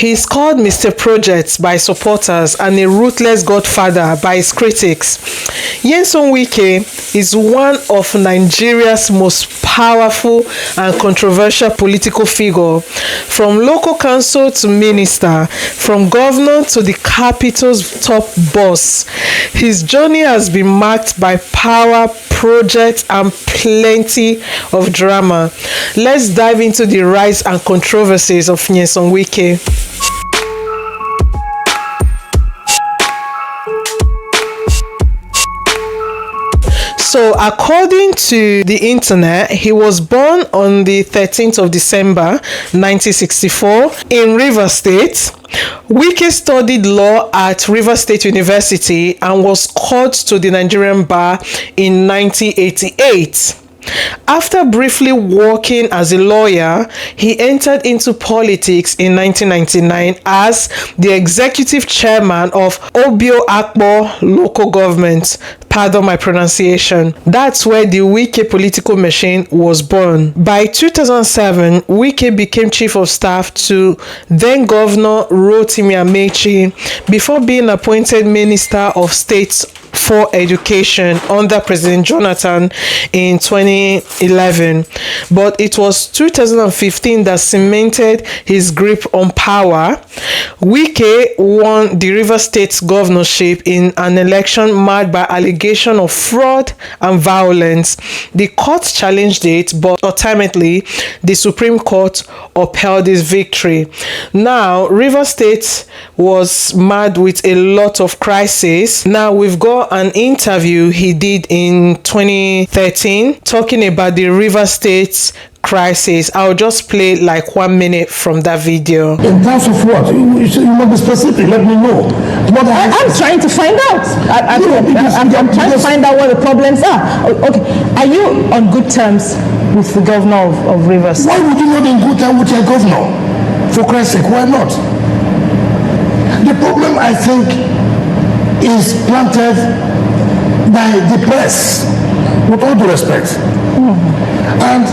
He is called Mr. Project by supporters and a ruthless godfather by his critics. Nyesom Wike is one of Nigeria's most powerful and controversial political figures, from local council to minister, from governor to the capital's top boss. His journey has been marked by power, projects, and plenty of drama. Let's dive into the rise and controversies of Nyesom Wike. So, according to the internet, he was born on the 13th of December 1964 in Rivers State. Wike studied law at Rivers State University and was called to the Nigerian bar in 1988. After briefly working as a lawyer, he entered into politics in 1999 as the executive chairman of Obio Akpo local government. Pardon my pronunciation. That's where the Wike political machine was born. By 2007, Wike became chief of staff to then Governor Rotimi Amechi before being appointed Minister of State for Education under President Jonathan in 2011. But it was 2015 that cemented his grip on power. Wike won the Rivers State governorship in an election marked by allegations of fraud and violence. The court challenged it, but ultimately the Supreme Court upheld his victory. Now, Rivers State was marred with a lot of crises. Now, we've got an interview he did in 2013 talking about the Rivers State crisis. I'll just play like 1 minute from that video. In terms of what? You must be specific. Let me know. I'm trying to find out. I'm trying to find out what the problems are. Okay. Are you on good terms with the governor of Rivers? Why would you not be in good terms with your governor? For Christ's sake, why not? The problem, I think, is planted by the press, with all due respect. And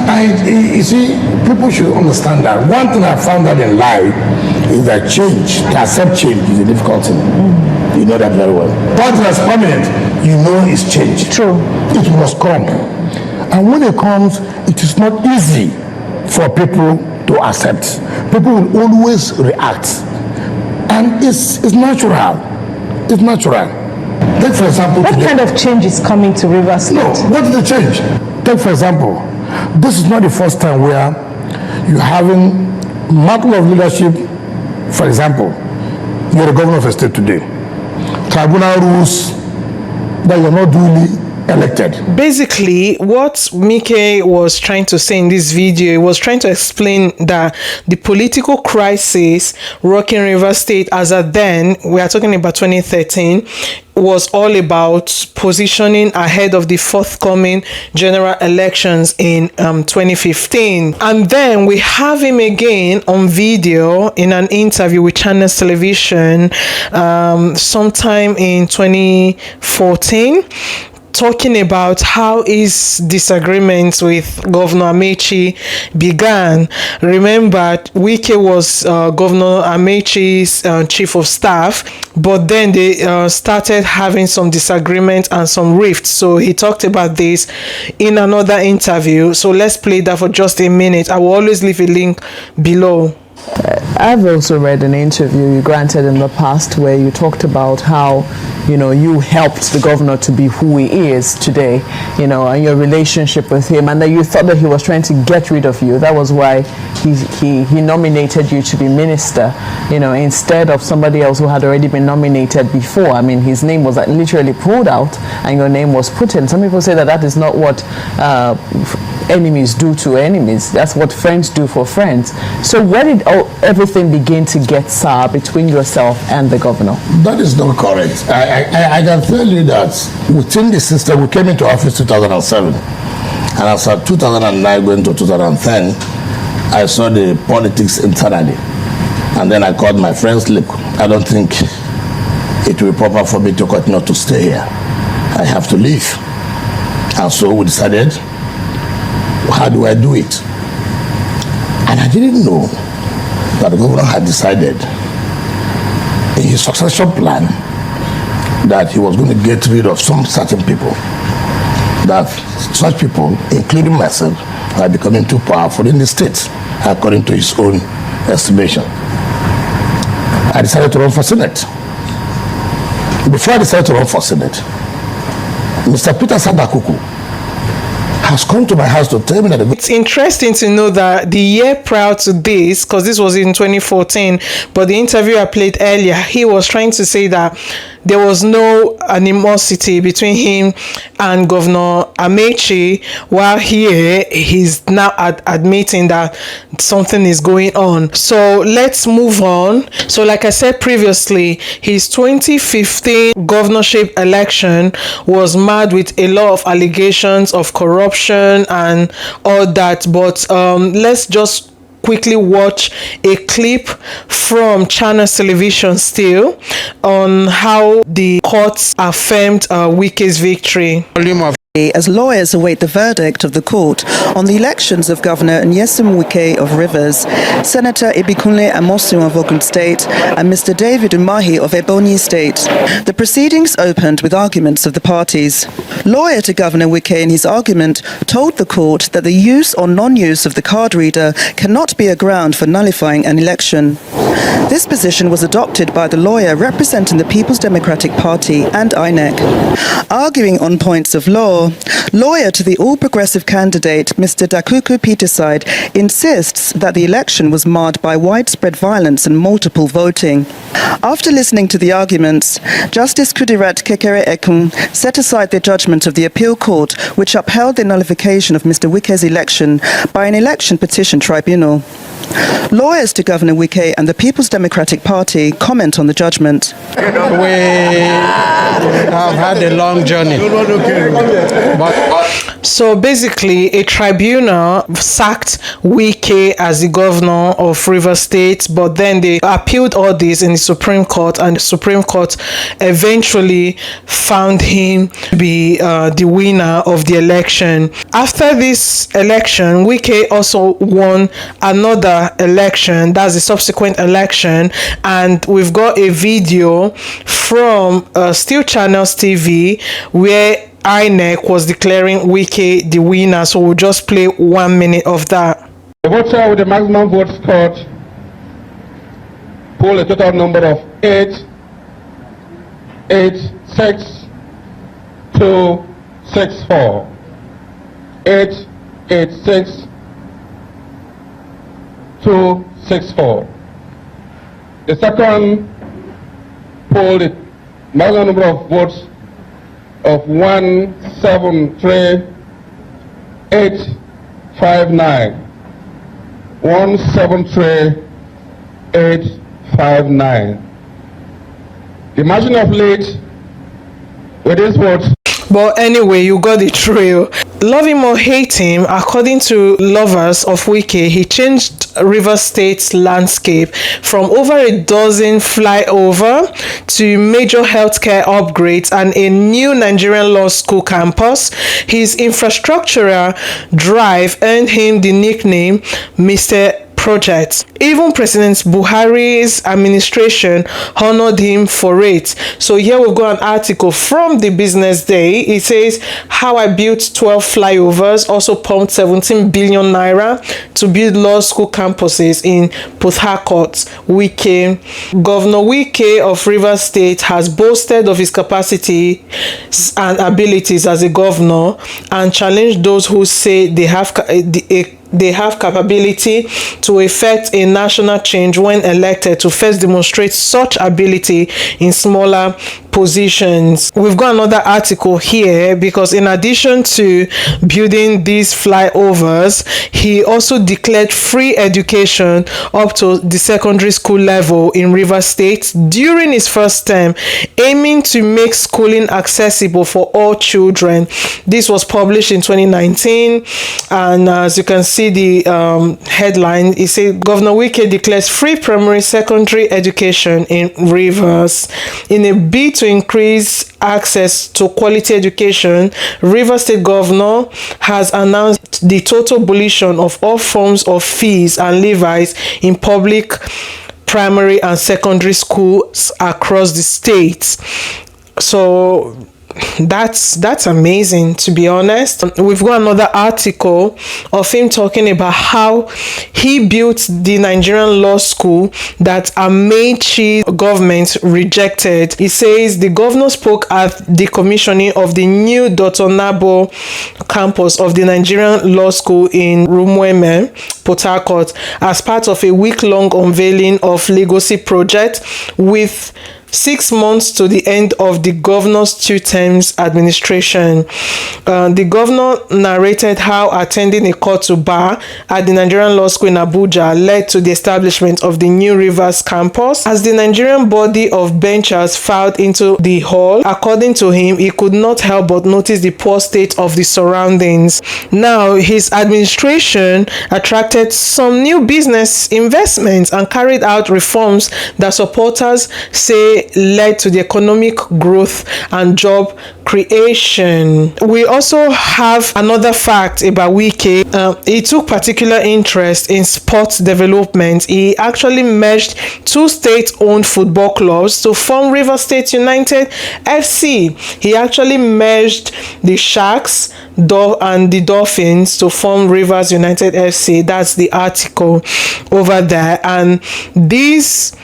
you see, people should understand that. One thing I found out in life is that change, to accept change, is a difficult thing. You know that very well. What is permanent, you know, is change. True. It must come. And when it comes, it is not easy for people to accept. People will always react. And it's natural. It's natural. Take for example, what kind of change is coming to Rivers State? No, what is the change? Take for example, this is not the first time where you're having model of leadership. For example, you're the governor of a state today. Tribunal rules that you're not duly elected. Basically, what Wike was trying to say in this video, he was trying to explain that the political crisis rocking Rivers State as at then, we are talking about 2013, was all about positioning ahead of the forthcoming general elections in 2015. And then we have him again on video in an interview with Channels Television sometime in 2014, talking about how his disagreements with Governor Amechi began. Remember, Wike was Governor Amechi's chief of staff, but then they started having some disagreements and some rifts. So he talked about this in another interview. So let's play that for just a minute. I will always leave a link below. I've also read an interview you granted in the past where you talked about how, you helped the governor to be who he is today, and your relationship with him, and that you thought that he was trying to get rid of you. That was why he nominated you to be minister, instead of somebody else who had already been nominated before. I mean, his name was literally pulled out and your name was put in. Some people say that is not what enemies do to enemies. That's what friends do for friends. So where did everything begin to get sour between yourself and the governor? That is not correct. I can tell you that within the system, we came into office 2007. And as of 2009 going to 2010, I saw the politics internally. And then I called my friends, look, I don't think it will be proper for me to continue to stay here. I have to leave. And so we decided, how do I do it? And I didn't know that the governor had decided in his succession plan that he was going to get rid of some certain people, that such people, including myself, are becoming too powerful in the state, according to his own estimation. I decided to run for Senate. Before I decided to run for Senate, Mr. Peter Sadakuku has come to my house to tell me that it's interesting to know that the year prior to this, because this was in 2014, but the interview I played earlier, he was trying to say that there was no animosity between him and Governor Amechi, while here he's now admitting that something is going on. So let's move on. So like I said previously, his 2015 governorship election was marred with a lot of allegations of corruption and all that, but let's just quickly watch a clip from Channels Television still on how the courts affirmed Wike's victory. As lawyers await the verdict of the court on the elections of Governor Nyesom Wike of Rivers, Senator Ibikunle Amosun of Ogun State, and Mr. David Umahi of Ebonyi State. The proceedings opened with arguments of the parties. Lawyer to Governor Wike in his argument told the court that the use or non-use of the card reader cannot be a ground for nullifying an election. This position was adopted by the lawyer representing the People's Democratic Party and INEC. Arguing on points of law, lawyer to the all-progressive candidate, Mr. Dakuku Peterside, insists that the election was marred by widespread violence and multiple voting. After listening to the arguments, Justice Kudirat Kekere Ekun set aside the judgment of the appeal court, which upheld the nullification of Mr. Wike's election by an election petition tribunal. Lawyers to Governor Wike and the People's Democratic Party comment on the judgment. We have had a long journey. So basically, a tribunal sacked Wike as the governor of Rivers State, but then they appealed all this in the Supreme Court, and the Supreme Court eventually found him to be the winner of the election. After this election, Wike also won another election, that's the subsequent election, and we've got a video from Still Channels TV where INEC was declaring Wike the winner, so we'll just play 1 minute of that. The voter with the maximum votes scored polled a total number of 886,264. 886,264. The second polled the maximum number of votes of 173,859. 173,859. The margin of lead with this vote. But anyway, you got the trail. Love him or hate him, according to lovers of Wike, he changed Rivers State's landscape from over a dozen flyover to major healthcare upgrades and a new Nigerian law school campus. His infrastructural drive earned him the nickname Mr. Project. Even President Buhari's administration honored him for it. So here we've got an article from the Business Day. It says, how I built 12 flyovers, also pumped 17 billion naira to build law school campuses in Port Harcourt. Wike. Governor Wike of Rivers State has boasted of his capacity and abilities as a governor and challenged those who say they have capability to effect a national change when elected to first demonstrate such ability in smaller positions. We've got another article here because in addition to building these flyovers, he also declared free education up to the secondary school level in Rivers State during his first term, aiming to make schooling accessible for all children. This was published in 2019, and as you can see, see the headline. It says Governor Wike declares free primary secondary education in Rivers. In a bid to increase access to quality education, Rivers State Governor has announced the total abolition of all forms of fees and levies in public primary and secondary schools across the state. So that's amazing, to be honest. We've got another article of him talking about how he built the Nigerian law school that Amechi government rejected. He says the governor spoke at the commissioning of the new Dr. Nabo campus of the Nigerian law school in Rumueme, Port Harcourt, as part of a week-long unveiling of legacy project with 6 months to the end of the governor's 2 terms administration. The governor narrated how attending a court to bar at the Nigerian Law School in Abuja led to the establishment of the New Rivers campus. As the Nigerian body of benchers filed into the hall, according to him, he could not help but notice the poor state of the surroundings. Now, his administration attracted some new business investments and carried out reforms that supporters say led to the economic growth and job creation. We also have another fact about Wike. He took particular interest in sports development. He actually merged 2 state-owned football clubs to form Rivers State United FC. He actually merged the Sharks and the Dolphins to form Rivers United FC. That's the article over there. And these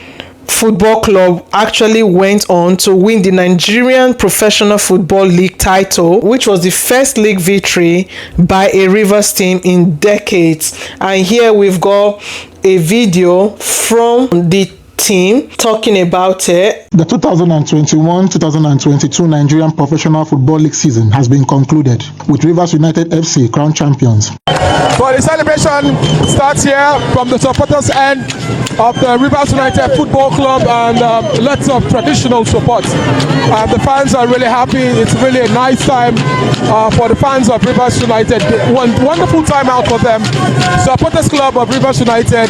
football club actually went on to win the Nigerian Professional Football League title, which was the first league victory by a Rivers team in decades. And here we've got a video from the team talking about it. The 2021-2022 Nigerian Professional Football League season has been concluded, with Rivers United FC crowned champions. So the celebration starts here from the supporters' end of the Rivers United Football Club, and lots of traditional support. The fans are really happy. It's really a nice time for the fans of Rivers United. Wonderful time out for them. Supporters Club of Rivers United.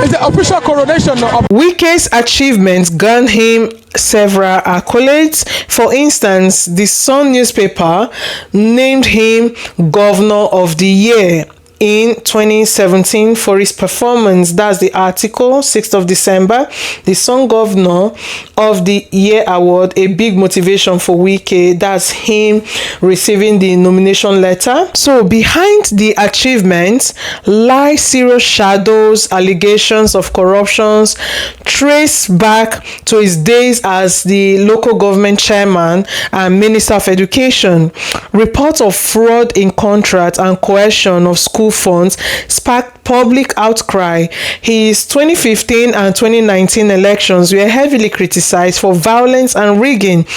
It's the official coronation of Wike's achievements garnered him several accolades. For instance, the Sun newspaper named him Governor of the Year in 2017 for his performance. That's the article, 6th of December. The Sun Governor of the Year award, a big motivation for Wike. That's him receiving the nomination letter. So behind the achievements lie serious shadows, allegations of corruptions traced back to his days as the local government chairman and Minister of Education. Reports of fraud in contract and coercion of school funds sparked public outcry. His 2015 and 2019 elections were heavily criticized for violence and rigging.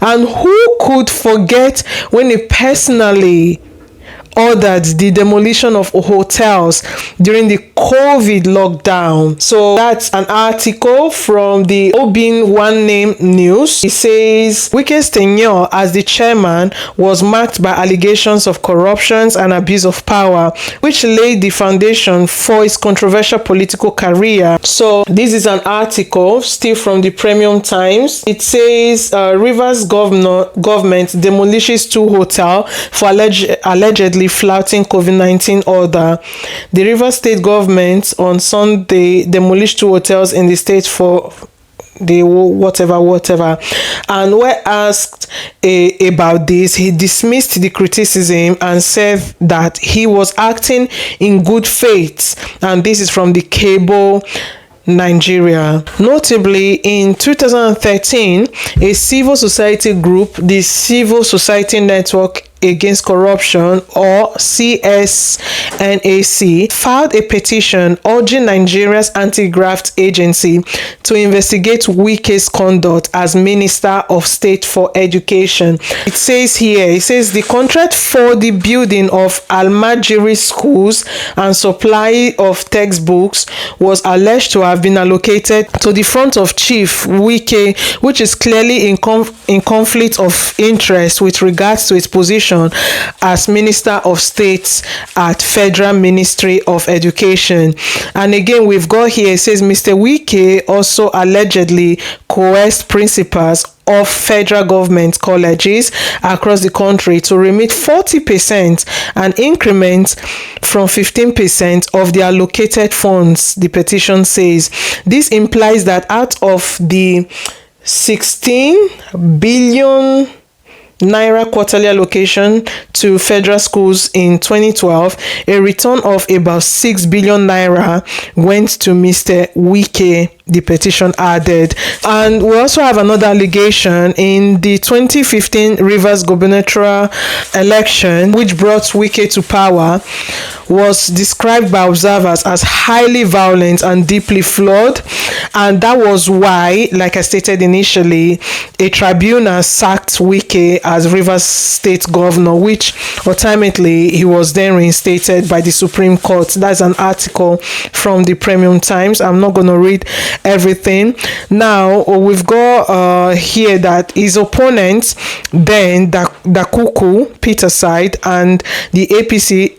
And who could forget when he personally ordered the demolition of hotels during the COVID lockdown? So that's an article from the Obin One Name News. It says Wike's tenure as the chairman was marked by allegations of corruptions and abuse of power, which laid the foundation for his controversial political career. So this is an article still from the Premium Times. It says Rivers government demolishes 2 hotels for allegedly flouting COVID-19 order. The Rivers State government on Sunday demolished 2 hotels in the state for the whatever. And when asked about this, he dismissed the criticism and said that he was acting in good faith. And this is from the Cable Nigeria. Notably, in 2013, a civil society group, the Civil Society Network Against Corruption, or CSNAC, filed a petition urging Nigeria's anti-graft agency to investigate Wike's conduct as Minister of State for Education. It says the contract for the building of Almajiri schools and supply of textbooks was alleged to have been allocated to the front of Chief Wike, which is clearly in conflict of interest with regards to its position position as Minister of State at Federal Ministry of Education. And again, we've got here, it says Mr. Wike also allegedly coerced principals of federal government colleges across the country to remit 40%, an increment from 15% of the allocated funds, the petition says. This implies that out of the 16 billion Naira quarterly allocation to federal schools in 2012, a return of about 6 billion Naira went to Mr. Wike, the petition added. And we also have another allegation in the 2015 Rivers gubernatorial election, which brought Wike to power, was described by observers as highly violent and deeply flawed. And that was why, like I stated initially, a tribunal sacked Wike as Rivers State governor, which ultimately he was then reinstated by the Supreme Court. That's an article from the Premium Times. I'm not going to read everything. Now, we've got here that his opponents, then Dakuku, Peter Side, and the APC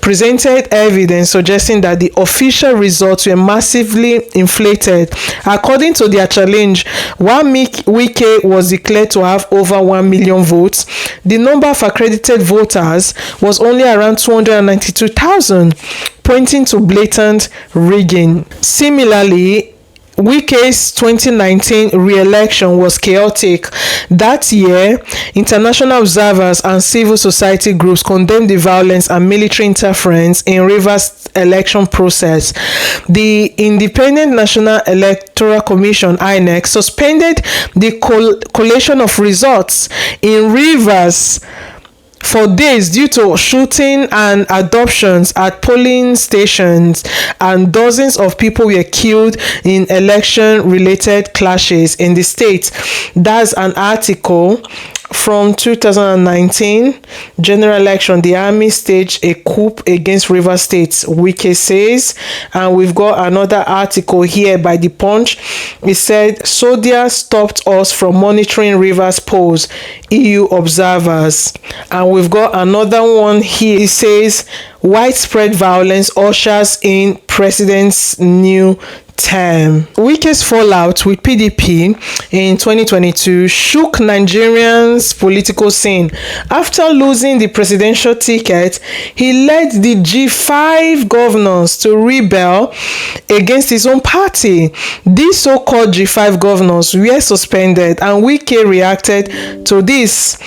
presented evidence suggesting that the official results were massively inflated. According to their challenge, while Wike was declared to have over 1 million votes, the number of accredited voters was only around 292,000, pointing to blatant rigging. Similarly, Wike's 2019 re-election was chaotic. That year, international observers and civil society groups condemned the violence and military interference in Rivers' election process. The Independent National Electoral Commission, INEC, suspended the collation of results in Rivers for days due to shooting and abductions at polling stations, and dozens of people were killed in election-related clashes in the state. That's an article from 2019 general election. The army staged a coup against Rivers State, Wike says. And we've got another article here by The Punch. It said, Sodia stopped us from monitoring Rivers polls, EU observers. And we've got another one here. It says, widespread violence ushers in president's new term. Wike's fallout with PDP in 2022 shook Nigerian's political scene. After losing the presidential ticket, he led the G5 governors to rebel against his own party. These so-called G5 governors were suspended, and Wike reacted to this.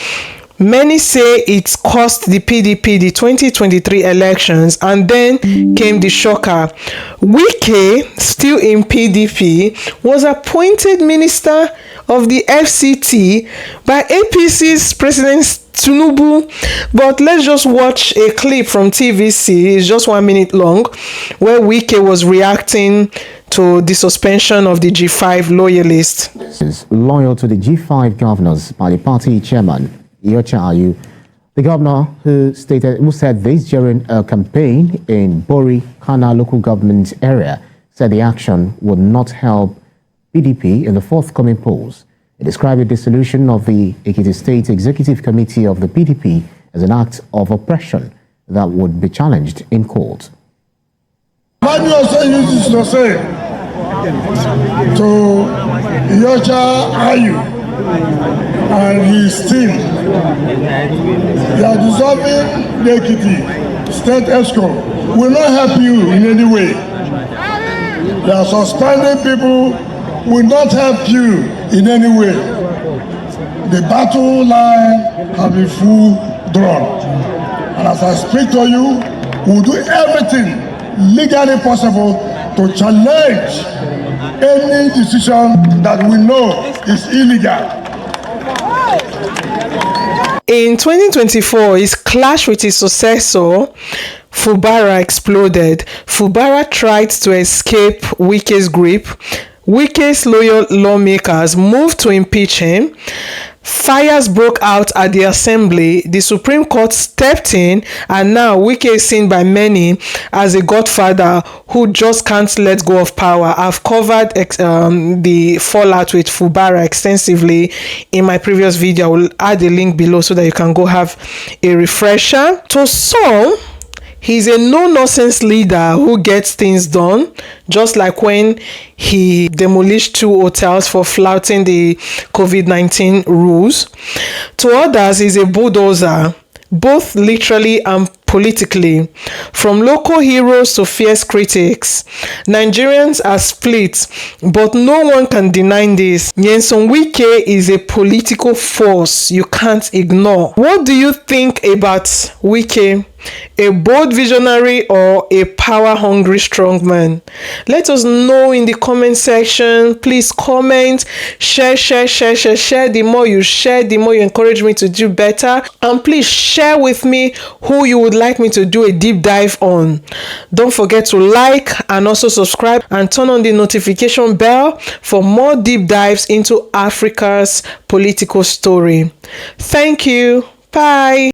Many say it cost the PDP the 2023 elections, and then came the shocker. Wike, still in PDP, was appointed Minister of the FCT by APC's President Tinubu. But let's just watch a clip from TVC, it's just 1 minute long, where Wike was reacting to the suspension of the G5 loyalists. Is loyal to the G5 governors by the party chairman, Ayu, the governor who said this during a campaign in Bori, Kana local government area, said the action would not help PDP in the forthcoming polls. He described the dissolution of the Ekiti State Executive Committee of the PDP as an act of oppression that would be challenged in court. Manu also uses to say to Ayu and his team, they are dissolving the Ekiti State ESCO, will not help you in any way. They are suspending people, will not help you in any way. The battle line has been full drawn. And as I speak to you, we will do everything legally possible to challenge any decision that we know is illegal. In 2024, his clash with his successor, Fubara, exploded. Fubara tried to escape Wike's grip. Wike's loyal lawmakers moved to impeach him. Fires broke out at the assembly. The Supreme Court stepped in, and now Wike is seen by many as a godfather who just can't let go of power. I've covered the fallout with Fubara extensively in my previous video. I will add a link below so that you can go have a refresher. To some, he's a no-nonsense leader who gets things done, just like when he demolished 2 hotels for flouting the COVID-19 rules. To others, he's a bulldozer, both literally and politically. From local heroes to fierce critics, Nigerians are split, but no one can deny this. Nyesom Wike is a political force you can't ignore. What do you think about Wike? A bold visionary or a power-hungry strongman? Let us know in the comment section. Please comment, share. The more you share, the more you encourage me to do better. And please share with me who you would like me to do a deep dive on. Don't forget to like and also subscribe and turn on the notification bell for more deep dives into Africa's political story. Thank you. Bye.